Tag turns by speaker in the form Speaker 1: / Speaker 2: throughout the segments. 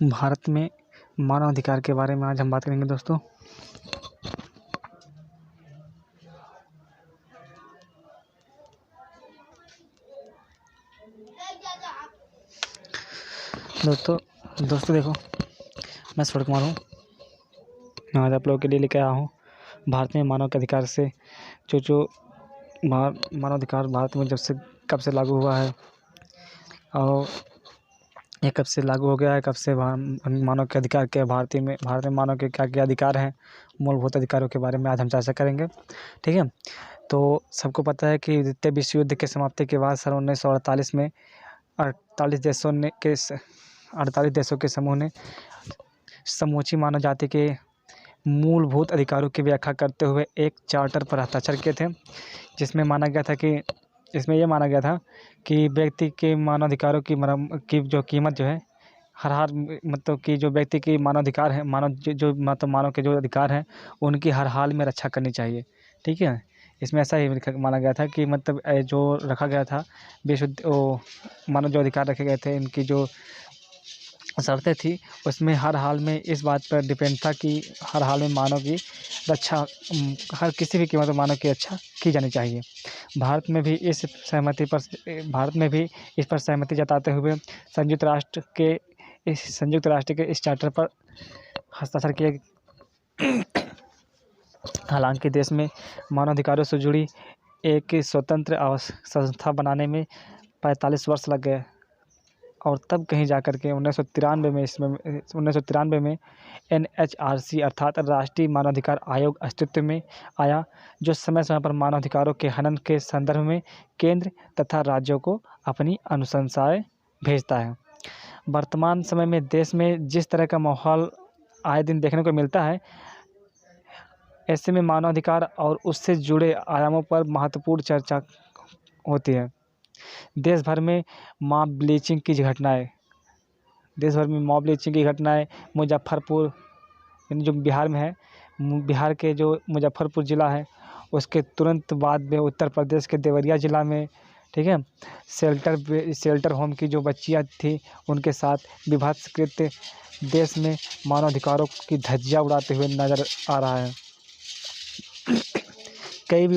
Speaker 1: भारत में मानव अधिकार के बारे में आज हम बात करेंगे दोस्तों। दोस्तों देखो, मैं सुरेश कुमार हूँ। आज आप लोगों के लिए लेकर आया हूँ भारत में मानव के अधिकार से जो मानव अधिकार भारत में कब से लागू हुआ है और ये कब से लागू हो गया है, कब से मानव के अधिकार क्या है, भारत में मानव के क्या क्या अधिकार हैं, मूलभूत अधिकारों के बारे में आज हम चर्चा करेंगे। ठीक है, तो सबको पता है कि द्वितीय विश्व युद्ध की समाप्ति के बाद सन 1948 में 48 देशों के समूह ने समूची मानव जाति के मूलभूत अधिकारों की व्याख्या करते हुए एक चार्टर पर हस्ताक्षर किए थे, जिसमें ये माना गया था कि व्यक्ति के मानवाधिकारों की जो कीमत जो है हर मतलब कि जो व्यक्ति की मानवाधिकार है, मानव के जो अधिकार हैं उनकी हर हाल में रक्षा करनी चाहिए। ठीक है, इसमें ऐसा ही माना गया था कि मतलब जो रखा गया था मानव जो अधिकार रखे गए थे, इनकी जो शर्तें थी उसमें हर हाल में इस बात पर डिपेंड था कि हर हाल में मानव की रक्षा हर किसी भी कीमत पर मानव की रक्षा की जानी चाहिए। भारत में भी इस पर सहमति जताते हुए संयुक्त राष्ट्र के इस चार्टर पर हस्ताक्षर किए। हालांकि देश में मानवाधिकारों से जुड़ी एक स्वतंत्र संस्था बनाने में 45 वर्ष लग गए और तब कहीं जाकर के 1993 में NHRC अर्थात राष्ट्रीय मानवाधिकार आयोग अस्तित्व में आया, जो समय समय पर मानवाधिकारों के हनन के संदर्भ में केंद्र तथा राज्यों को अपनी अनुशंसाएं भेजता है। वर्तमान समय में देश में जिस तरह का माहौल आए दिन देखने को मिलता है, ऐसे में मानवाधिकार और उससे जुड़े आयामों पर महत्वपूर्ण चर्चा होती है। देश भर में मॉब ब्लीचिंग की घटनाएं मुजफ्फरपुर जो बिहार में है, बिहार के जो मुजफ्फरपुर ज़िला है उसके तुरंत बाद में उत्तर प्रदेश के देवरिया ज़िला में, ठीक है, शेल्टर होम की जो बच्चियां थी उनके साथ विभत्स कृत्य देश में मानवाधिकारों की धज्जियां उड़ाते हुए नज़र आ रहा है। कई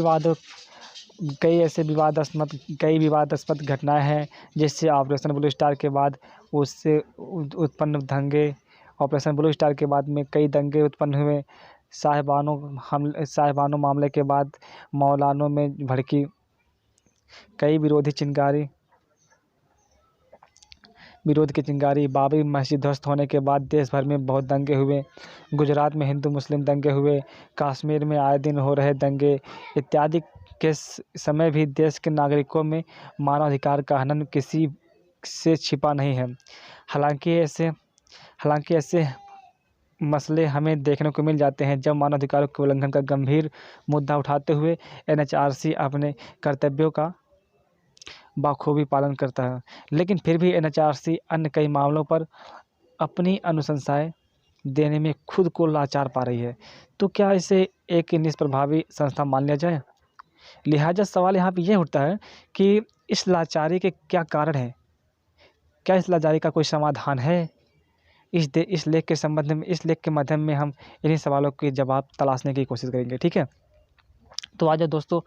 Speaker 1: विवादास्पद घटनाएं हैं, जिससे ऑपरेशन ब्लू स्टार के बाद उससे उत्पन्न दंगे ऑपरेशन ब्लू स्टार के बाद में कई दंगे उत्पन्न हुए। साहिबानो मामले के बाद मौलानों में भड़की कई विरोध की चिंगारी, बाबरी मस्जिद ध्वस्त होने के बाद देश भर में बहुत दंगे हुए, गुजरात में हिंदू मुस्लिम दंगे हुए, कश्मीर में आए दिन हो रहे दंगे इत्यादि के समय भी देश के नागरिकों में मानवाधिकार का हनन किसी से छिपा नहीं है। हालांकि ऐसे मसले हमें देखने को मिल जाते हैं जब मानवाधिकारों के उल्लंघन का गंभीर मुद्दा उठाते हुए NHRC अपने कर्तव्यों का बखूबी पालन करता है, लेकिन फिर भी NHRC अन्य कई मामलों पर अपनी अनुशंसाएं देने में खुद को लाचार पा रही है। तो क्या इसे एक निष्प्रभावी संस्था मान लिया जाए? लिहाजा सवाल यहाँ पे ये उठता है कि इस लाचारी के क्या कारण हैं? क्या इस लाचारी का कोई समाधान है? इस लेख के माध्यम में हम इन्हीं सवालों के जवाब तलाशने की कोशिश करेंगे। ठीक है, तो आज दोस्तों,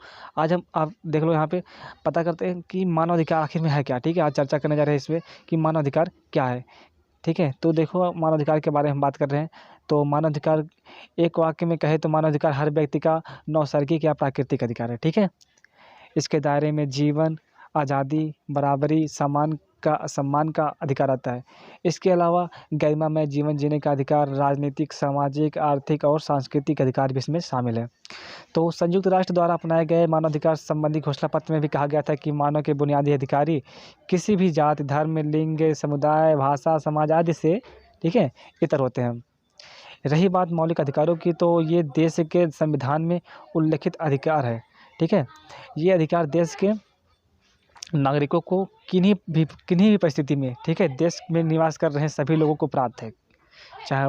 Speaker 1: आप देख लो, यहाँ पे पता करते हैं कि मानवाधिकार आखिर में है क्या। ठीक है, आज चर्चा करने जा रहे हैं इस पर कि मानवाधिकार क्या है। ठीक है, तो देखो, मानवाधिकार के बारे में हम बात कर रहे हैं। तो मानवाधिकार एक वाक्य में कहे तो मानवाधिकार हर व्यक्ति का नैसर्गिक या प्राकृतिक अधिकार है। ठीक है, इसके दायरे में जीवन, आज़ादी, बराबरी, सम्मान का अधिकार आता है। इसके अलावा गरिमामय जीवन जीने का अधिकार, राजनीतिक, सामाजिक, आर्थिक और सांस्कृतिक अधिकार भी इसमें शामिल है। तो संयुक्त राष्ट्र द्वारा अपनाए गए मानवाधिकार संबंधी घोषणा पत्र में भी कहा गया था कि मानव के बुनियादी अधिकारी किसी भी जाति, धर्म, लिंग, समुदाय, भाषा, समाज आदि से, ठीक है, इतर होते हैं। रही बात मौलिक अधिकारों की, तो ये देश के संविधान में उल्लिखित अधिकार है। ठीक है, ये अधिकार देश के नागरिकों को किन्हीं भी परिस्थिति में, ठीक है, देश में निवास कर रहे सभी लोगों को प्राप्त है, चाहे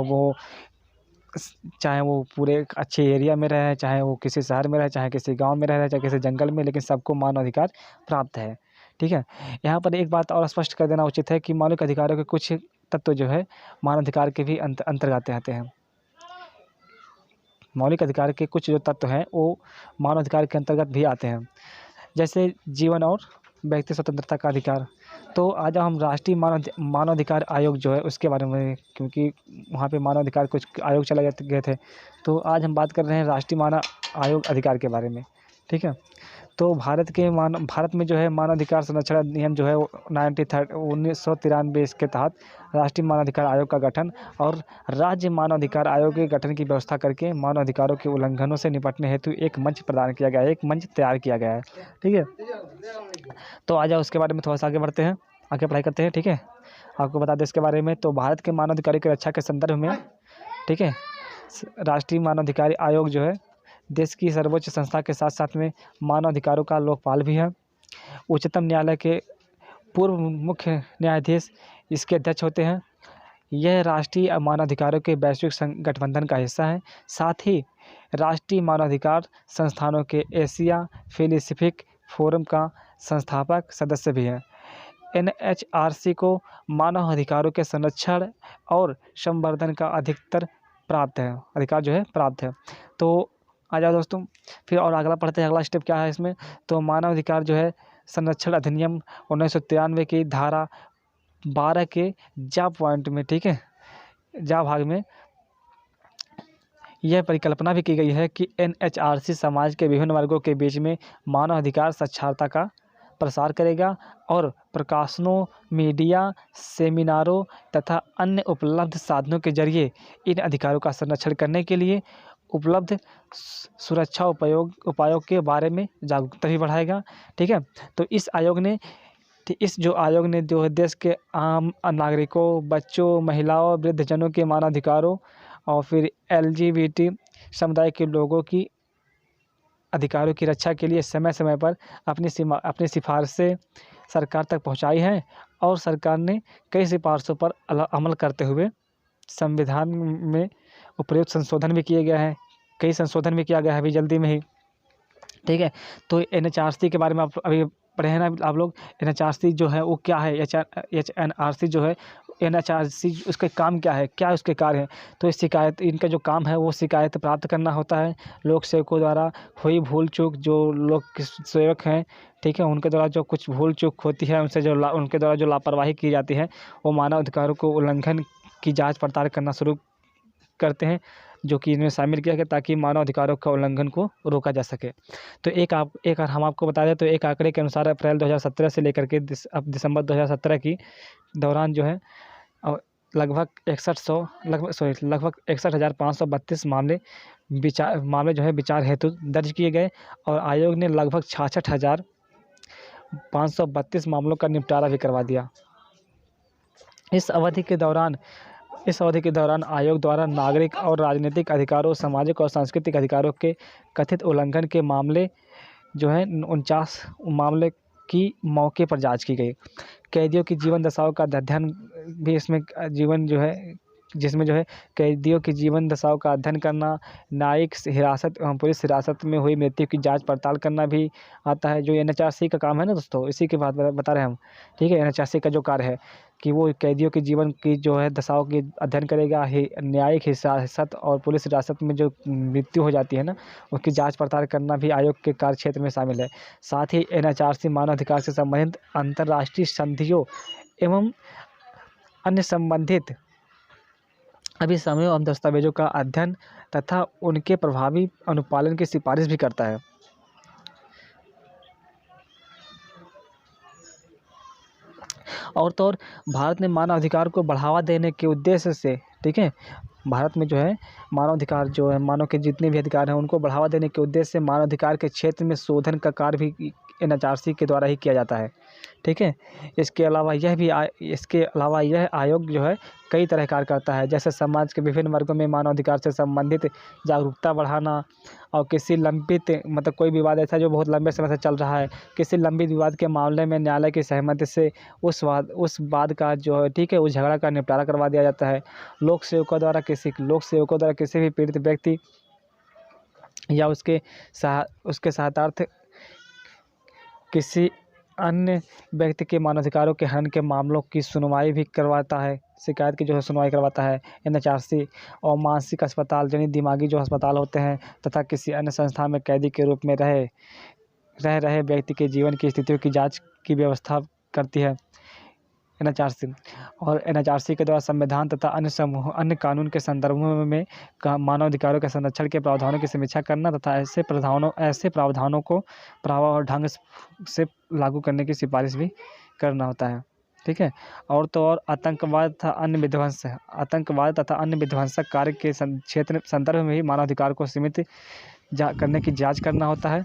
Speaker 1: वो पूरे अच्छे एरिया में रहे, चाहे वो किसी शहर में रहे, चाहे किसी गांव में रहे, चाहे किसी जंगल में, लेकिन सबको मानव अधिकार प्राप्त है। ठीक है, यहाँ पर एक बात और स्पष्ट कर देना उचित है कि मौलिक अधिकारों के कुछ तत्व जो है मानवाधिकार के भी अंतर्गत आते हैं। मौलिक अधिकार के कुछ जो तत्व हैं वो मानवाधिकार के अंतर्गत भी आते हैं, जैसे जीवन और व्यक्ति स्वतंत्रता का अधिकार। तो आज हम राष्ट्रीय मानवाधिकार आयोग जो है उसके बारे में, क्योंकि वहाँ पे मानवाधिकार कुछ आयोग चला गए थे, तो आज हम बात कर रहे हैं राष्ट्रीय मानव आयोग अधिकार के बारे में। ठीक है, तो भारत में जो है मानवाधिकार संरक्षण अधिनियम जो है 1993 इसके तहत राष्ट्रीय मानवाधिकार आयोग का गठन और राज्य मानवाधिकार आयोग के गठन की व्यवस्था करके मानवाधिकारों के उल्लंघनों से निपटने हेतु एक मंच प्रदान किया गया है, एक मंच तैयार किया गया है। ठीक है, तो आ जाओ उसके बारे में थोड़ा सा आगे बढ़ते हैं, आगे पढ़ाई करते हैं। ठीक है, आपको बता दें इसके बारे में। तो भारत के मानवाधिकारों की रक्षा के संदर्भ में, ठीक है, राष्ट्रीय मानवाधिकार आयोग जो है देश की सर्वोच्च संस्था के साथ साथ में मानवाधिकारों का लोकपाल भी है। उच्चतम न्यायालय के पूर्व मुख्य न्यायाधीश इसके अध्यक्ष होते हैं। यह राष्ट्रीय मानवाधिकारों के वैश्विक गठबंधन का हिस्सा है। साथ ही राष्ट्रीय मानवाधिकार संस्थानों के एशिया पैसिफिक फोरम का संस्थापक सदस्य भी है। NHRC को मानव अधिकारों के संरक्षण और संवर्धन का अधिकार जो है प्राप्त है। तो आ जाओ दोस्तों, फिर और अगला पढ़ते हैं, अगला स्टेप क्या है इसमें। तो मानव अधिकार जो है संरक्षण अधिनियम 1993 की धारा 12 के जा पॉइंट में, ठीक है, जा भाग में यह परिकल्पना भी की गई है कि NHRC समाज के विभिन्न वर्गों के बीच में मानव अधिकार साक्षरता का प्रसार करेगा और प्रकाशनों, मीडिया, सेमिनारों तथा अन्य उपलब्ध साधनों के जरिए इन अधिकारों का संरक्षण करने के लिए उपलब्ध सुरक्षा उपायों के बारे में जागरूकता भी बढ़ाएगा। ठीक है, तो इस आयोग ने जो देश के आम नागरिकों, बच्चों, महिलाओं, वृद्धजनों के मानवाधिकारों और फिर LGBT समुदाय के लोगों की अधिकारों की रक्षा के लिए समय समय पर अपनी सिफारिशें सरकार तक पहुंचाई हैं और सरकार ने कई सिफारिशों पर अमल करते हुए संविधान में उपयुक्त संशोधन भी किए गए हैं, कई संशोधन भी किया गया है अभी जल्दी में ही। ठीक है, तो NHRC के बारे में आप अभी पढ़े हैं ना आप लोग। NHRC जो है वो क्या है, HNRC जो है NHRC उसके काम क्या है, क्या उसके कार्य हैं। तो शिकायत, इनका जो काम है वो शिकायत प्राप्त करना होता है लोक सेवकों द्वारा हुई भूल चूक, जो लोक सेवक हैं, ठीक है, उनके द्वारा जो कुछ भूल चूक होती है, उनके द्वारा जो लापरवाही की जाती है, वो मानव अधिकारों को उल्लंघन की जांच पड़ताल करना शुरू करते हैं, जो कि इनमें शामिल किया गया ताकि मानव अधिकारों का उल्लंघन को रोका जा सके। तो एक हम आपको बता दें तो एक आंकड़े के अनुसार अप्रैल 2017 से लेकर के अब दिसंबर 2017 की दौरान जो है लगभग 61,532 मामले जो है विचार हेतु दर्ज किए गए और आयोग ने लगभग 66,532 मामलों का निपटारा भी करवा दिया। इस अवधि के दौरान आयोग द्वारा नागरिक और राजनीतिक अधिकारों, सामाजिक और सांस्कृतिक अधिकारों के कथित उल्लंघन के मामले जो है 49 मामले की मौके पर जांच की गई। कैदियों की जीवन दशाओं का अध्ययन भी इसमें जिसमें जो है कैदियों की जीवन दशाओं का अध्ययन करना, न्यायिक हिरासत एवं पुलिस हिरासत में हुई मृत्यु की जांच पड़ताल करना भी आता है, जो NHRC का काम है ना दोस्तों, इसी की बात बता रहे हैं हम। ठीक है, NHRC का जो कार्य है कि वो कैदियों के जीवन की जो है दशाओं की अध्ययन करेगा, न्यायिक हिरासत और पुलिस हिरासत में जो मृत्यु हो जाती है ना, उसकी जाँच पड़ताल करना भी आयोग के कार्य क्षेत्र में शामिल है। साथ ही NHRC मानवाधिकार से संबंधित अंतर्राष्ट्रीय संधियों एवं अन्य संबंधित अभिसमयों एवं दस्तावेजों का अध्ययन तथा उनके प्रभावी अनुपालन की सिफारिश भी करता है। और तो और भारत ने मानवाधिकार को बढ़ावा देने के उद्देश्य से, ठीक है, भारत में जो है मानवाधिकार जो है, मानव के जितने भी अधिकार हैं उनको बढ़ावा देने के उद्देश्य से मानवाधिकार के क्षेत्र में शोधन का कार्य भी NHRC के द्वारा ही किया जाता है। ठीक है, इसके अलावा यह आयोग जो है कई तरह कार्य करता है, जैसे समाज के विभिन्न वर्गों में मानवाधिकार से संबंधित जागरूकता बढ़ाना और किसी लंबित कोई विवाद ऐसा जो बहुत लंबे समय से चल रहा है, किसी लंबित विवाद के मामले में न्यायालय की सहमति से उस वाद का जो है, ठीक है, उस झगड़ा का निपटारा करवा दिया जाता है। लोक सेवकों द्वारा किसी भी पीड़ित व्यक्ति या उसके सहायतार्थ किसी अन्य व्यक्ति के मानवाधिकारों के हनन के मामलों की सुनवाई भी करवाता है। शिकायत की जो है सुनवाई करवाता है NHRC, और मानसिक अस्पताल यानी दिमागी जो अस्पताल होते हैं तथा किसी अन्य संस्था में कैदी के रूप में रह रहे व्यक्ति के जीवन की स्थितियों की जांच की व्यवस्था करती है NHRC। और NHRC के द्वारा संविधान तथा अन्य कानून के संदर्भों में मानव अधिकारों के संरक्षण के प्रावधानों की समीक्षा करना तथा ऐसे प्रावधानों को प्रभाव और ढंग से लागू करने की सिफारिश भी करना होता है। ठीक है। और तो और आतंकवाद तथा अन्य विध्वंसक कार्य के संदर्भ में भी मानवाधिकार को सीमित करने की जांच करना होता है।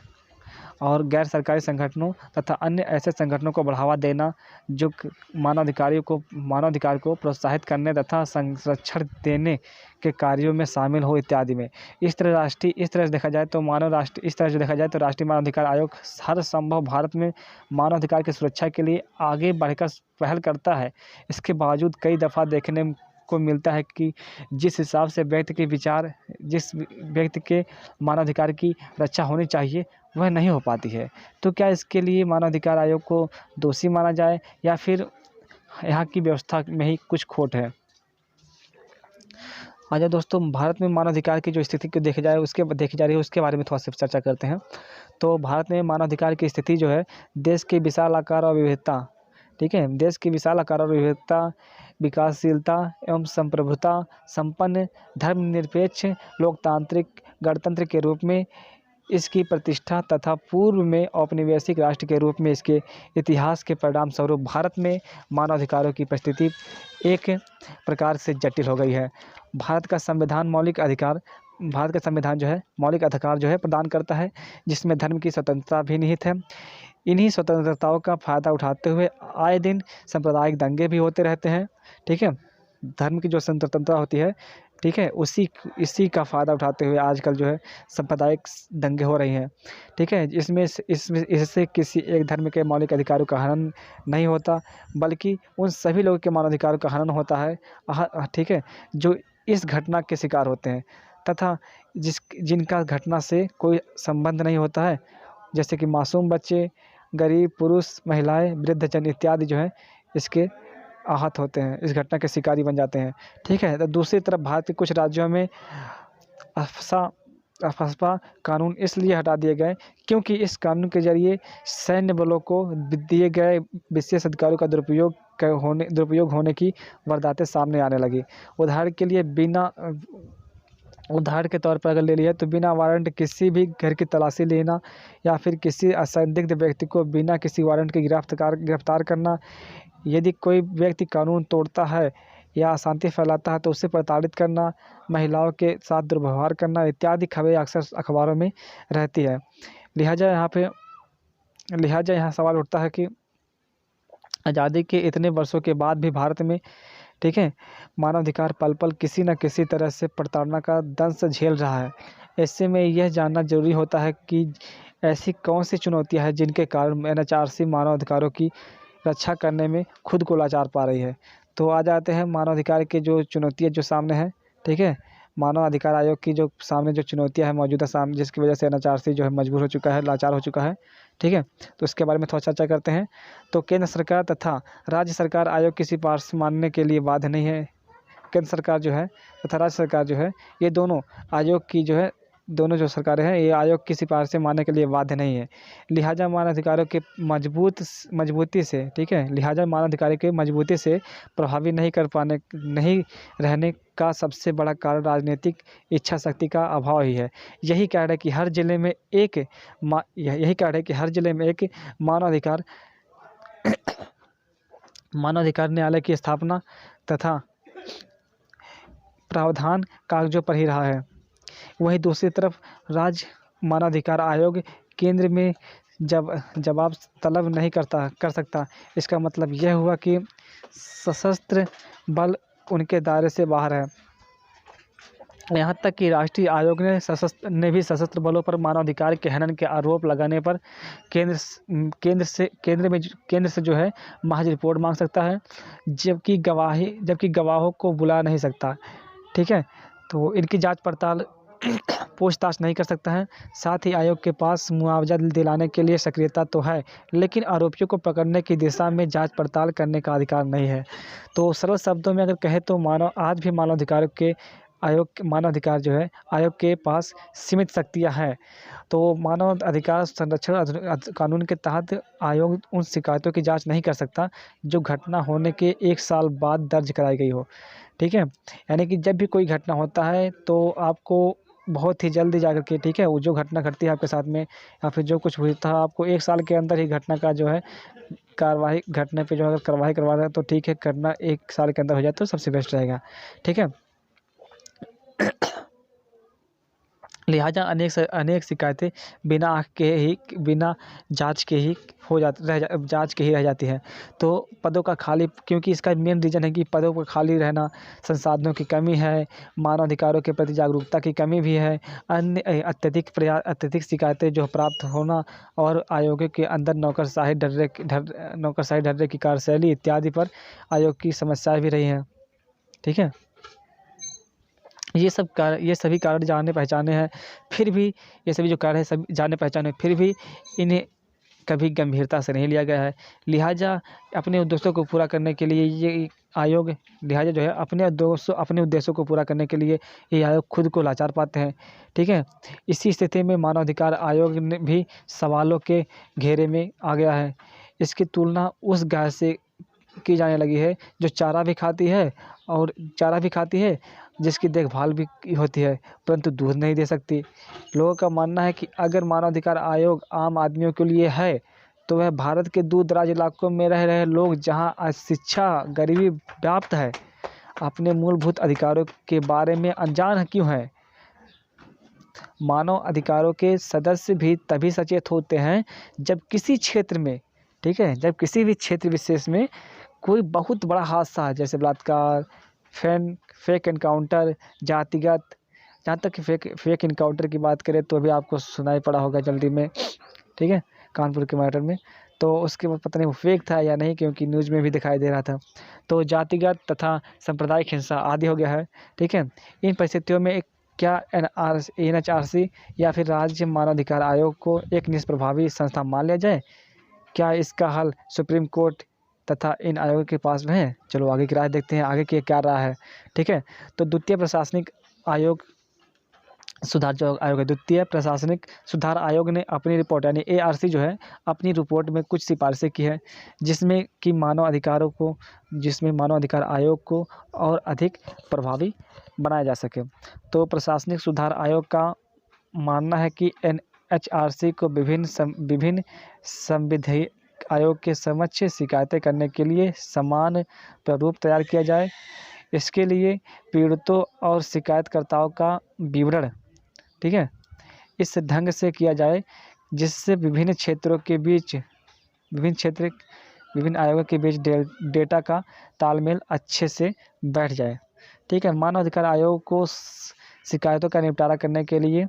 Speaker 1: और गैर सरकारी संगठनों तथा अन्य ऐसे संगठनों को बढ़ावा देना जो मानवाधिकार को प्रोत्साहित करने तथा संरक्षण देने के कार्यों में शामिल हो इत्यादि में। इस तरह से देखा जाए तो राष्ट्रीय मानवाधिकार आयोग हर संभव भारत में मानवाधिकार की सुरक्षा के लिए आगे बढ़कर पहल करता है। इसके बावजूद कई दफ़ा देखने को मिलता है कि जिस हिसाब से जिस व्यक्ति के मानवाधिकार की रक्षा होनी चाहिए वह नहीं हो पाती है। तो क्या इसके लिए मानवाधिकार आयोग को दोषी माना जाए या फिर यहाँ की व्यवस्था में ही कुछ खोट है? आइए दोस्तों, भारत में मानवाधिकार की जो स्थिति को देखी जा रही है उसके बारे में थोड़ा सा चर्चा करते हैं। तो भारत में मानवाधिकार की स्थिति जो है देश के विशाल आकार और विविधता, ठीक है, देश की विशाल आकार और विविधता, विकासशीलता एवं संप्रभुता संपन्न धर्मनिरपेक्ष लोकतांत्रिक गणतंत्र के रूप में इसकी प्रतिष्ठा तथा पूर्व में औपनिवेशिक राष्ट्र के रूप में इसके इतिहास के परिणाम स्वरूप भारत में मानवाधिकारों की परिस्थिति एक प्रकार से जटिल हो गई है। भारत का संविधान मौलिक अधिकार जो है प्रदान करता है, जिसमें धर्म की स्वतंत्रता भी निहित है। इन्हीं स्वतंत्रताओं का फ़ायदा उठाते हुए आए दिन सांप्रदायिक दंगे भी होते रहते हैं। ठीक है, धर्म की जो स्वतंत्रता होती है, ठीक है, इसी का फ़ायदा उठाते हुए आजकल जो है सांप्रदायिक दंगे हो रही हैं। ठीक है, इससे किसी एक धर्म के मौलिक अधिकारों का हनन नहीं होता, बल्कि उन सभी लोगों के मानवाधिकारों का हनन होता है, ठीक है, जो इस घटना के शिकार होते हैं तथा जिनका घटना से कोई संबंध नहीं होता है, जैसे कि मासूम बच्चे, गरीब, पुरुष, महिलाएं, वृद्धजन इत्यादि जो है इसके आहत होते हैं, इस घटना के शिकारी बन जाते हैं। ठीक है, तो दूसरी तरफ भारत के कुछ राज्यों में अफस्पा कानून इसलिए हटा दिए गए क्योंकि इस कानून के जरिए सैन्य बलों को दिए गए विशेष अधिकारों का दुरुपयोग होने की वारदातें सामने आने लगी। उदाहरण के तौर पर अगर ले लिया तो बिना वारंट किसी भी घर की तलाशी लेना या फिर किसी असंदिग्ध व्यक्ति को बिना किसी वारंट के गिरफ्तार करना, यदि कोई व्यक्ति कानून तोड़ता है या अशांति फैलाता है तो उसे प्रताड़ित करना, महिलाओं के साथ दुर्व्यवहार करना इत्यादि खबरें अक्सर अखबारों में रहती है। लिहाजा यहाँ सवाल उठता है कि आज़ादी के इतने वर्षों के बाद भी भारत में, ठीक है, मानवाधिकार पल पल किसी न किसी तरह से प्रताड़ना का दंश झेल रहा है। ऐसे में यह जानना जरूरी होता है कि ऐसी कौन सी चुनौतियां हैं जिनके कारण NHRC मानवाधिकारों की रक्षा करने में खुद को लाचार पा रही है। तो आ जाते हैं मानवाधिकार की जो चुनौतियाँ जो सामने हैं। ठीक है, मानव अधिकार आयोग की जो सामने जो चुनौतियाँ हैं मौजूदा सामने, जिसकी वजह से NHRC जो है मजबूर हो चुका है, लाचार हो चुका है। ठीक है, तो इसके बारे में थोड़ा चर्चा करते हैं। तो केंद्र सरकार तथा राज्य सरकार आयोग की सिफारिश मानने के लिए बाध्य नहीं है। केंद्र सरकार जो है तथा राज्य सरकार जो है, ये दोनों जो सरकारें हैं ये आयोग की सिफारिशें मानने के लिए बाध्य नहीं है। लिहाजा मानवाधिकारों के मजबूती से, ठीक है, लिहाजा मानवाधिकारों के मजबूती से प्रभावी नहीं रहने का सबसे बड़ा कारण राजनीतिक इच्छा शक्ति का अभाव ही है। यही कारण है कि हर जिले में एक मानवाधिकार न्यायालय की स्थापना तथा प्रावधान कागजों पर ही रहा है। वहीं दूसरी तरफ राज्य मानवाधिकार आयोग केंद्र में जवाब तलब नहीं कर सकता। इसका मतलब यह हुआ कि सशस्त्र बल उनके दायरे से बाहर है। यहाँ तक कि राष्ट्रीय आयोग ने भी सशस्त्र बलों पर मानवाधिकार के हनन के आरोप लगाने पर केंद्र से जो है महज रिपोर्ट मांग सकता है, जबकि गवाहों को बुला नहीं सकता। ठीक है, तो इनकी जांच पड़ताल पूछताछ नहीं कर सकता है। साथ ही आयोग के पास मुआवजा दिलाने के लिए सक्रियता तो है, लेकिन आरोपियों को पकड़ने की दिशा में जांच पड़ताल करने का अधिकार नहीं है। तो सरल शब्दों में अगर कहें तो आज भी मानव अधिकार जो है आयोग के पास सीमित शक्तियाँ हैं। तो मानव अधिकार संरक्षण कानून के तहत आयोग उन शिकायतों की जांच नहीं कर सकता जो घटना होने के 1 साल बाद दर्ज कराई गई हो। ठीक है, यानी कि जब भी कोई घटना होता है तो आपको बहुत ही जल्दी जाकर के, ठीक है, वो जो घटना घटती है आपके साथ में या फिर जो कुछ हुई था, आपको 1 साल के अंदर ही घटना का जो है कार्रवाई, घटना पे जो अगर कार्रवाई करवा रहे हैं तो ठीक है, करना 1 साल के अंदर हो जाए तो सबसे बेस्ट रहेगा। ठीक है। लिहाजा अनेक शिकायतें बिना जांच के ही रह जाती है। तो पदों का खाली, क्योंकि इसका मेन रीज़न है कि पदों का खाली रहना, संसाधनों की कमी है, मानव अधिकारों के प्रति जागरूकता की कमी भी है, अन्य अत्यधिक शिकायतें जो प्राप्त होना और आयोगों के अंदर नौकरशाही ढर्रे की कार्यशैली इत्यादि पर आयोग की समस्याएं भी रही हैं। ठीक है, ये सभी कारण जाने पहचाने हैं, फिर भी ये सभी जो कारण है सब जाने पहचाने, फिर भी इन्हें कभी गंभीरता से नहीं लिया गया है। लिहाजा अपने उद्देश्यों को पूरा करने के लिए ये आयोग जो है अपने उद्देश्यों को पूरा करने के लिए ये आयोग खुद को लाचार पाते हैं। ठीक है, इसी स्थिति में मानवाधिकार आयोग ने भी सवालों के घेरे में आ गया है। इसकी तुलना उस गाय से की जाने लगी है जो चारा भी खाती है, जिसकी देखभाल भी होती है, परंतु दूध नहीं दे सकती। लोगों का मानना है कि अगर मानवाधिकार आयोग आम आदमियों के लिए है तो वह भारत के दूर दराज इलाकों में रह रहे लोग, जहां अशिक्षा गरीबी व्याप्त है, अपने मूलभूत अधिकारों के बारे में अनजान क्यों है। मानव अधिकारों के सदस्य भी तभी सचेत होते हैं जब किसी क्षेत्र में, ठीक है, जब किसी भी क्षेत्र विशेष में कोई बहुत बड़ा हादसा है, जैसे बलात्कार, फेक एनकाउंटर, जातिगत, जहाँ तक कि फेक इनकाउंटर की बात करें तो अभी आपको सुनाई पड़ा होगा जल्दी में, ठीक है, कानपुर के मैटर में। तो उसके बाद पता नहीं वो फेक था या नहीं, क्योंकि न्यूज़ में भी दिखाई दे रहा था। तो जातिगत तथा सांप्रदायिक हिंसा आदि हो गया है। ठीक है, इन परिस्थितियों में क्या NHRC या फिर राज्य मानवाधिकार आयोग को एक निष्प्रभावी संस्था मान लिया जाए? क्या इसका हल सुप्रीम कोर्ट तथा इन आयोगों के पास में है? चलो आगे की राय देखते हैं, आगे की क्या रहा है। ठीक है, तो द्वितीय प्रशासनिक सुधार आयोग ने अपनी रिपोर्ट यानी ARC जो है अपनी रिपोर्ट में कुछ सिफारिशें की है, जिसमें मानव अधिकार आयोग को और अधिक प्रभावी बनाया जा सके। तो प्रशासनिक सुधार आयोग का मानना है कि NHRC को विभिन्न संविधायक आयोग के समक्ष शिकायतें करने के लिए समान प्रारूप तैयार किया जाए। इसके लिए पीड़ितों और शिकायतकर्ताओं का विवरण, ठीक है, इस ढंग से किया जाए जिससे विभिन्न आयोगों के बीच डेटा का तालमेल अच्छे से बैठ जाए। ठीक है, मानव अधिकार आयोग को शिकायतों का निपटारा करने के लिए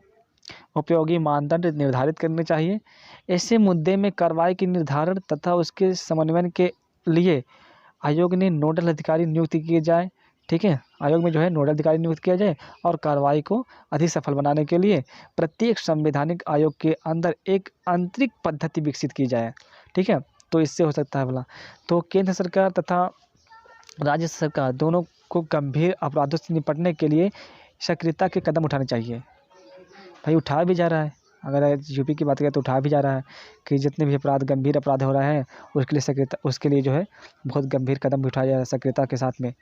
Speaker 1: उपयोगी मानदंड निर्धारित करने चाहिए। ऐसे मुद्दे में कार्रवाई की निर्धारण तथा उसके समन्वयन के लिए आयोग ने नोडल अधिकारी नियुक्त किए जाए। ठीक है, आयोग में जो है नोडल अधिकारी नियुक्त किया जाए और कार्रवाई को अधिक सफल बनाने के लिए प्रत्येक संवैधानिक आयोग के अंदर एक आंतरिक पद्धति विकसित की जाए। ठीक है, तो इससे हो सकता है भला। तो केंद्र सरकार तथा राज्य सरकार दोनों को गंभीर अपराधों से निपटने के लिए सक्रियता के कदम उठाने चाहिए। भाई उठा भी जा रहा है, अगर यूपी की बात करें तो उठा भी जा रहा है कि जितने भी गंभीर अपराध हो रहे हैं उसके लिए जो है बहुत गंभीर कदम भी उठाया जा रहा है सक्रियता के साथ में।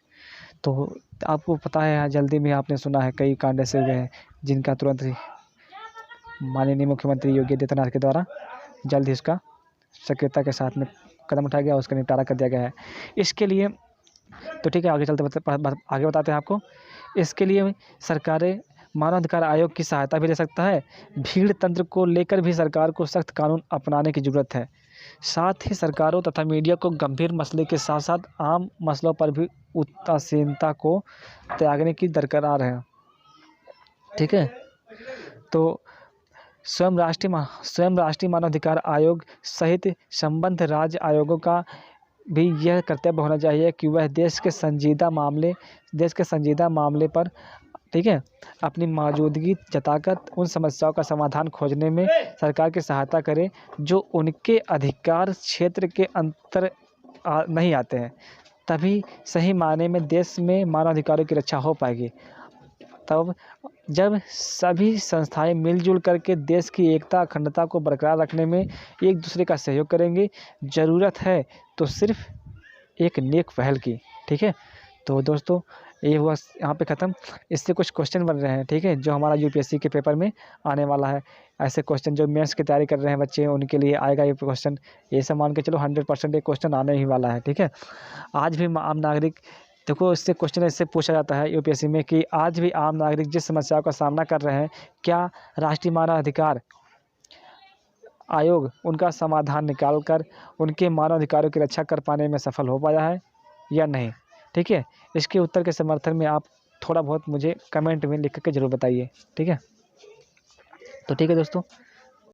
Speaker 1: तो आपको पता है, जल्दी में आपने सुना है कई कांड ऐसे हुए हैं जिनका तुरंत ही माननीय मुख्यमंत्री योगी आदित्यनाथ के द्वारा जल्द ही उसका सक्रियता के साथ में कदम उठाया गया, उसका निपटारा कर दिया गया है। इसके लिए तो ठीक है, आगे बताते हैं आपको। इसके लिए सरकारें मानवाधिकार आयोग की सहायता भी ले सकता है। भीड़ तंत्र को लेकर भी सरकार को सख्त कानून अपनाने की ज़रूरत है। साथ ही सरकारों तथा मीडिया को गंभीर मसले के साथ साथ आम मसलों पर भी उदासीनता को त्यागने की दरकार है। ठीक है, तो स्वयं राष्ट्रीय मानवाधिकार आयोग सहित संबद्ध राज्य आयोगों का भी यह कर्तव्य होना चाहिए कि वह देश के संजीदा मामले पर ठीक है, अपनी मौजूदगी जताकर उन समस्याओं का समाधान खोजने में सरकार की सहायता करें जो उनके अधिकार क्षेत्र के अंतर नहीं आते हैं। तभी सही मायने में देश में मानवाधिकारों की रक्षा हो पाएगी। तब जब सभी संस्थाएं मिलजुल करके देश की एकता अखंडता को बरकरार रखने में एक दूसरे का सहयोग करेंगे। ज़रूरत है तो सिर्फ एक नेक पहल की। ठीक है, तो दोस्तों ये हुआ यहाँ पे ख़त्म। इससे कुछ क्वेश्चन बन रहे हैं, ठीक है, जो हमारा यूपीएससी के पेपर में आने वाला है। ऐसे क्वेश्चन जो मेंस की तैयारी कर रहे हैं बच्चे, उनके लिए आएगा ये क्वेश्चन। ये सब मान के चलो 100% ये क्वेश्चन आने ही वाला है। ठीक है, आज भी आम नागरिक, देखो इससे क्वेश्चन इससे पूछा जाता है यूपीएससी में कि आज भी आम नागरिक जिस समस्याओं का सामना कर रहे हैं, क्या राष्ट्रीय मानव अधिकार आयोग उनका समाधान निकाल कर उनके मानव अधिकारों की रक्षा कर पाने में सफल हो पाया है या नहीं। ठीक है, इसके उत्तर के समर्थन में आप थोड़ा बहुत मुझे कमेंट में लिख के ज़रूर बताइए। ठीक है, तो ठीक है दोस्तों।